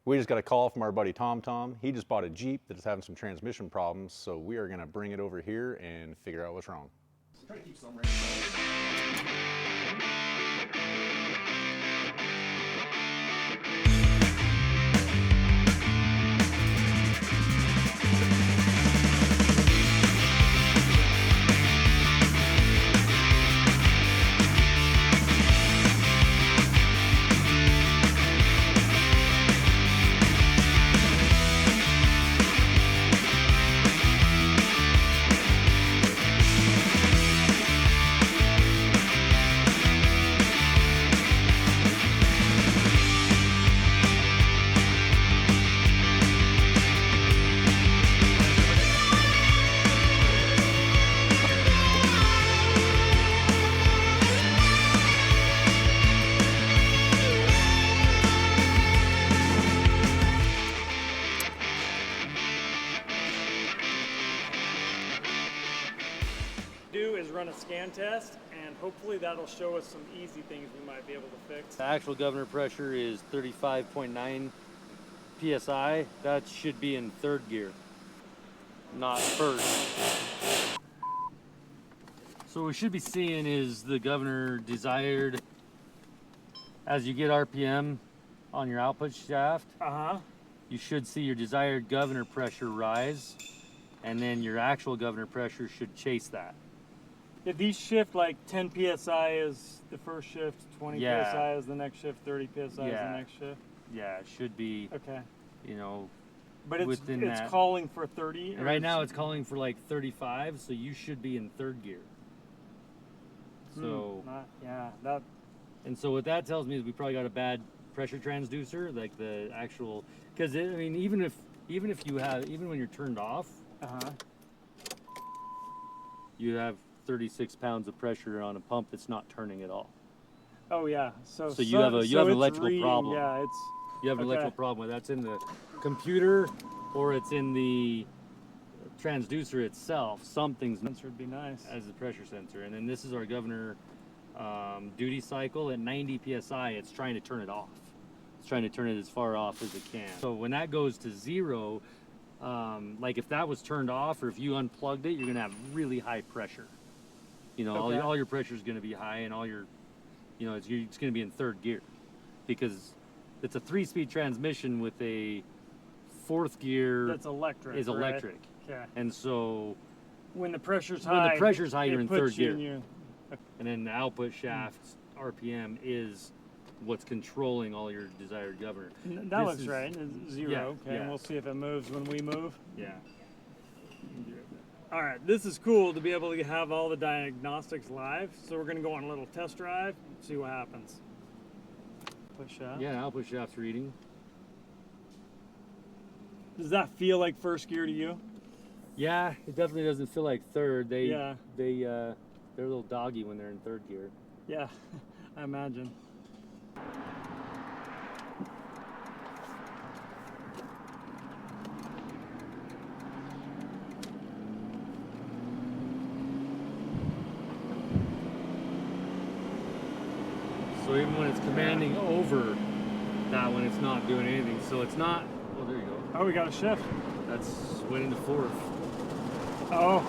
We just got a call from our buddy Tom. He just bought a Jeep that is having some transmission problems, so we are gonna bring it over here and figure out what's wrong. Try to keep some right. Do is run a scan test, and hopefully that'll show us some easy things we might be able to fix. The actual governor pressure is 35.9 psi. That should be in third gear, not first. So what we should be seeing is the governor desired, as you get RPM on your output shaft, you should see your desired governor pressure rise, and then your actual governor pressure should chase that. If these shift like 10 psi is the first shift, 20 psi is the next shift, 30 psi is the next shift. Yeah, it should be. Okay. You know, but it's that. Calling for 30. Right now it's calling for like 35, so you should be in third gear. So and so what that tells me is we probably got a bad pressure transducer, like the actual, because I mean even if when you're turned off, you have 36 pounds of pressure on a pump that's not turning at all. Oh yeah. So you have an electrical problem. Yeah, you have an electrical problem, whether that's in the computer or it's in the transducer itself. Something's sensor would be nice as a pressure sensor. And then this is our governor duty cycle at 90 psi. It's trying to turn it off. It's trying to turn it as far off as it can. So when that goes to zero, like if that was turned off or if you unplugged it, you're gonna have really high pressure. You know, all your pressure is gonna be high, and all your, you know, it's gonna be in third gear, because it's a 3-speed transmission with a fourth gear. That's electric. Is electric. Right? Okay. And so when the pressure's high, you're in third gear. Okay. And then the output shaft RPM is what's controlling all your desired governor. That looks right. It's zero. Yeah, okay, and we'll see if it moves when we move. Yeah. All right, this is cool to be able to have all the diagnostics live. So we're going to go on a little test drive, see what happens. Push shaft. Yeah, output shaft's reading. Does that feel like first gear to you? Yeah, it definitely doesn't feel like third. They're a little doggy when they're in third gear. Yeah, I imagine. So even when it's commanding over that one, it's not doing anything. So it's not. Oh, there you go. Oh, we got a shift. That's went into fourth. Oh.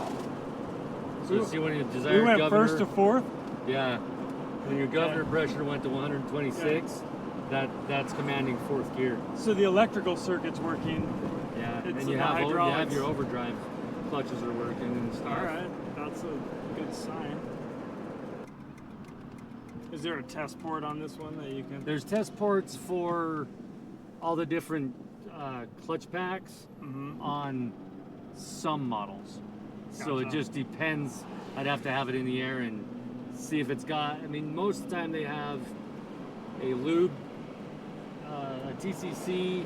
So see when your desired we went governor, first to fourth. Yeah. When your governor pressure went to 126, that's commanding fourth gear. So the electrical circuit's working. Yeah. It's and you have your overdrive clutches are working and stuff. All right, that's a good sign. Is there a test port on this one that you can? There's test ports for all the different clutch packs on some models. Gotcha. So it just depends. I'd have to have it in the air and see if it's got, I mean, most of the time they have a lube, a TCC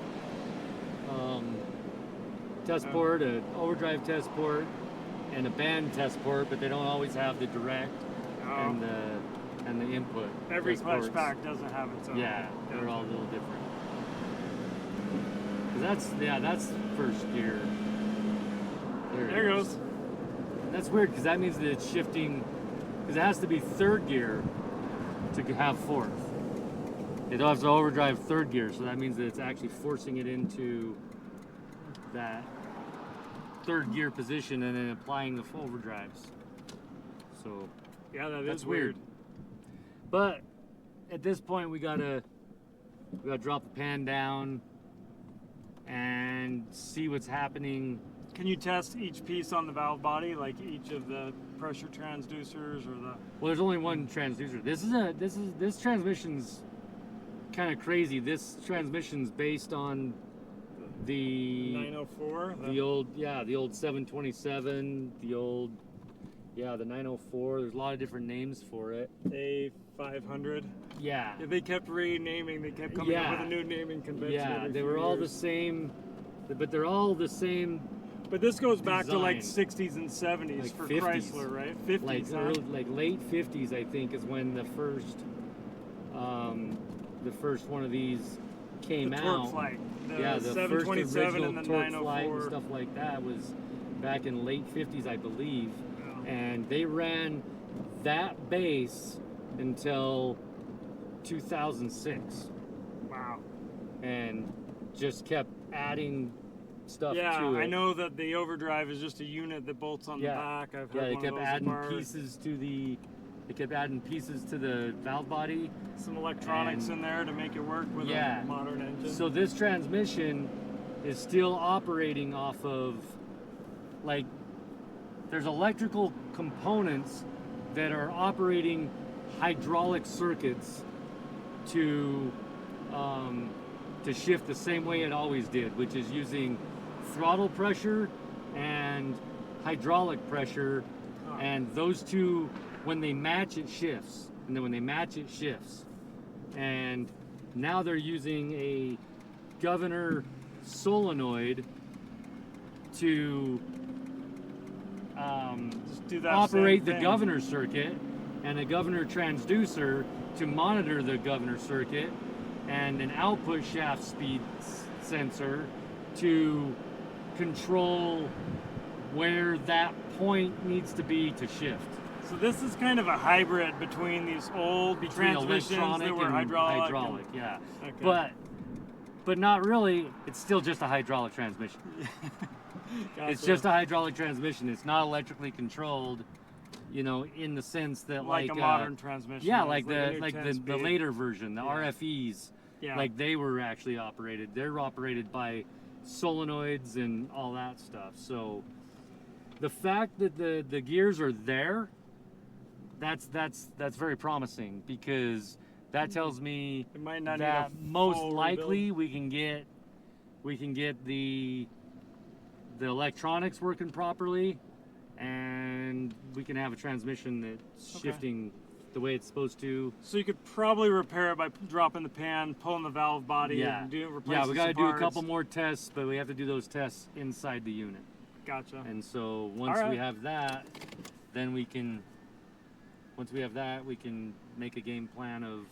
test port, an overdrive test port, and a band test port, but they don't always have the direct and the input. Every test clutch ports. pack doesn't have its own. Yeah, they're all a little different. 'Cause that's first gear. There it goes. And that's weird because that means that it's shifting, because it has to be third gear to have fourth. It has to overdrive third gear, so that means that it's actually forcing it into that third gear position and then applying the full overdrives. So Yeah, that's is weird. But at this point, we gotta drop the pan down and see what's happening. Can you test each piece on the valve body, like each of the pressure transducers or the? Well, there's only one transducer. This transmission's kind of crazy. This transmission's based on the 904. the old 727, the 904. There's a lot of different names for it. A500. Yeah. Yeah, they kept renaming. They kept coming up with a new naming convention. Yeah, every they few were all the years. same, but they're all the same. But this goes back to like design. 60s and 70s Like for 50s. Chrysler, right? 50s. Like huh? early, like late 50s, I think, is when the first one of these came the out. torqeflite. The Yeah, the 727 first and original the torqeflite 904. and stuff like that was back in late 50s, I believe. Yeah. And they ran that base until 2006 Wow. and just kept adding stuff Yeah, to it. I know that the overdrive is just a unit that bolts on the back. I've Yeah, heard they one kept of those adding apart. pieces to the valve body. Some electronics and- in there to make it work with Yeah. a modern engine. So this transmission is still operating off of, like, there's electrical components that are operating hydraulic circuits to shift the same way it always did, which is using throttle pressure and hydraulic pressure, and those two, when they match, it shifts, and then when they match, it shifts. And now they're using a governor solenoid to Just do that operate same the thing. governor circuit, and a governor transducer to monitor the governor circuit, and an output shaft speed sensor to control where that point needs to be to shift. So this is kind of a hybrid between these old Between transmissions electronic that were and hydraulic. yeah. Okay. But not really. It's still just a hydraulic transmission. It's just a hydraulic transmission. It's not electrically controlled, in the sense that like a modern transmission. yeah, is, like a the new like 10 the speed. later version, the Yeah. RFEs, Yeah. like they were actually operated. They're operated by solenoids and all that stuff. So the fact that the gears are there, that's very promising, because that tells me It might not that need a most full likely we can get the electronics working properly, and we can have a transmission that's Okay. shifting the way it's supposed to. So you could probably repair it by dropping the pan, pulling the valve body, Yeah. and Yeah, replacing we got to some do a parts. couple more tests, but we have to do those tests inside the unit. Gotcha. And so once All right. we have that, then we can make a game plan of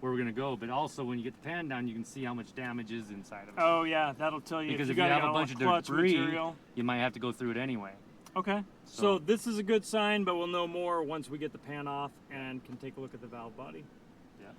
where we're gonna go. But also, when you get the pan down, you can see how much damage is inside of it. Oh yeah, that'll tell you Because if if you you got have a bunch of clutch debris, material. you might have to go through it anyway. Okay. So- So this is a good sign, but we'll know more once we get the pan off and can take a look at the valve body. Yeah.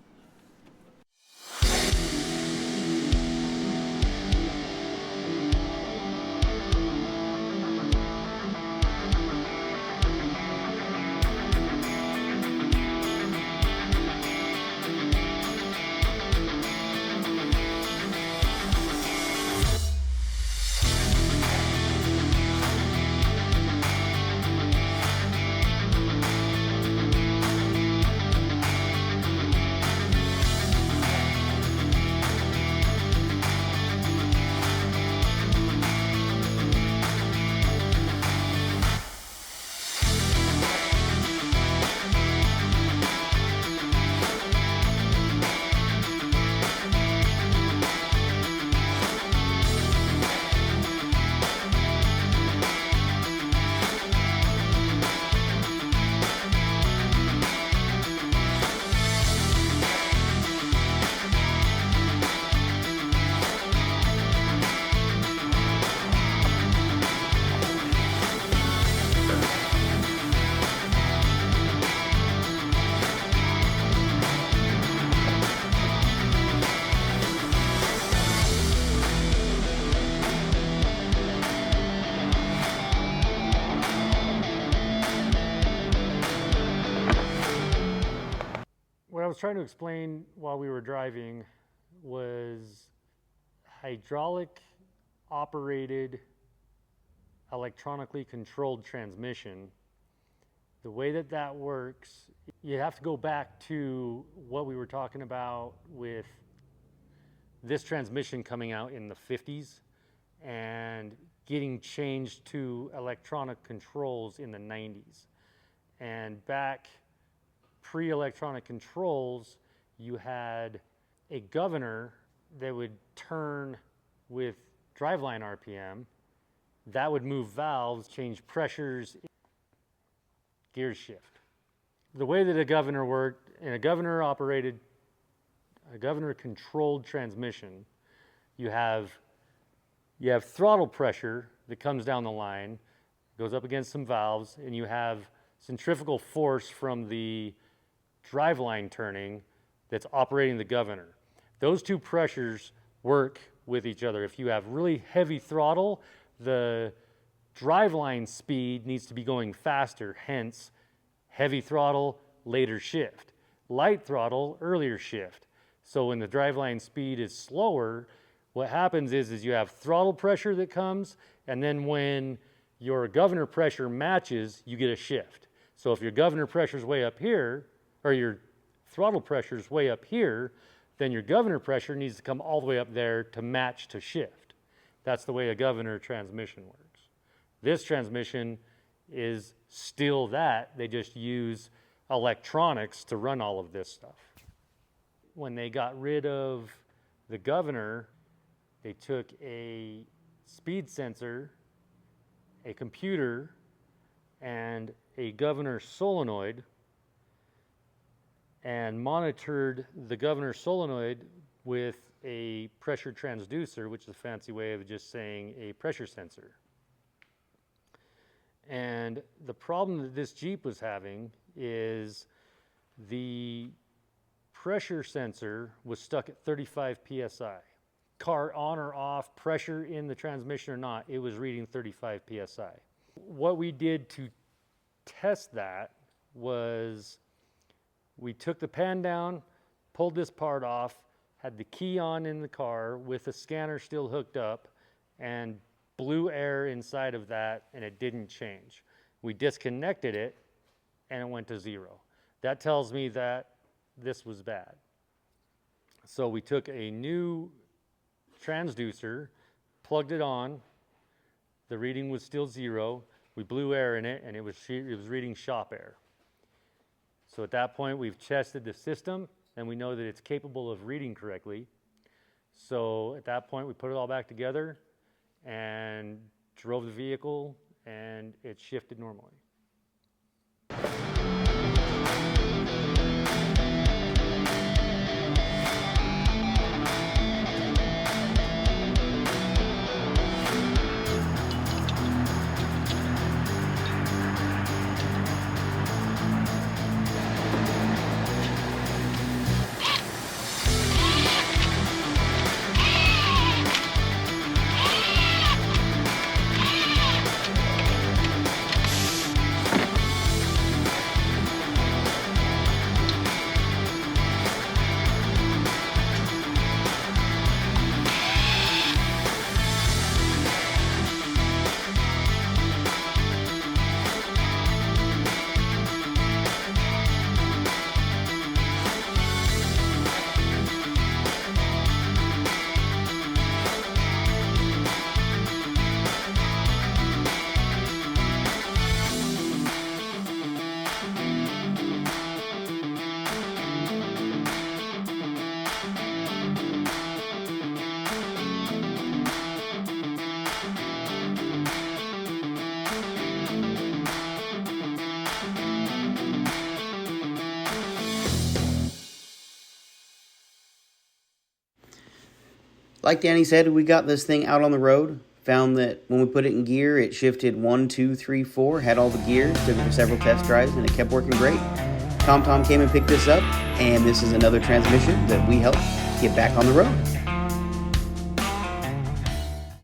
trying to explain while we were driving was hydraulic operated electronically controlled transmission. The way that that works, you have to go back to what we were talking about with this transmission coming out in the 50s and getting changed to electronic controls in the 90s. And back pre-electronic controls, you had a governor that would turn with driveline RPM, that would move valves, change pressures, gear shift. The way that a governor worked, in a governor controlled transmission, you have throttle pressure that comes down the line, goes up against some valves, and you have centrifugal force from the driveline turning that's operating the governor. Those two pressures work with each other. If you have really heavy throttle, the driveline speed needs to be going faster, hence heavy throttle, later shift. Light throttle, earlier shift. So when the driveline speed is slower, what happens is you have throttle pressure that comes, and then when your governor pressure matches, you get a shift. So if your governor pressure is way up here, or your throttle pressure is way up here, then your governor pressure needs to come all the way up there to match to shift. That's the way a governor transmission works. This transmission is still that. They just use electronics to run all of this stuff. When they got rid of the governor, they took a speed sensor, a computer, and a governor solenoid and monitored the governor solenoid with a pressure transducer, which is a fancy way of just saying a pressure sensor. And the problem that this Jeep was having is the pressure sensor was stuck at 35 PSI. Car on or off, pressure in the transmission or not, it was reading 35 PSI. What we did to test that was we took the pan down, pulled this part off, had the key on in the car with the scanner still hooked up, and blew air inside of that, and it didn't change. We disconnected it, and it went to 0. That tells me that this was bad. So we took a new transducer, plugged it on, the reading was still 0, we blew air in it, and it was reading shop air. So at that point, we've tested the system, and we know that it's capable of reading correctly. So at that point, we put it all back together and drove the vehicle, and it shifted normally. Like Danny said, we got this thing out on the road, found that when we put it in gear, it shifted 1, 2, 3, 4, had all the gear, took it for several test drives, and it kept working great. TomTom came and picked this up, and this is another transmission that we helped get back on the road.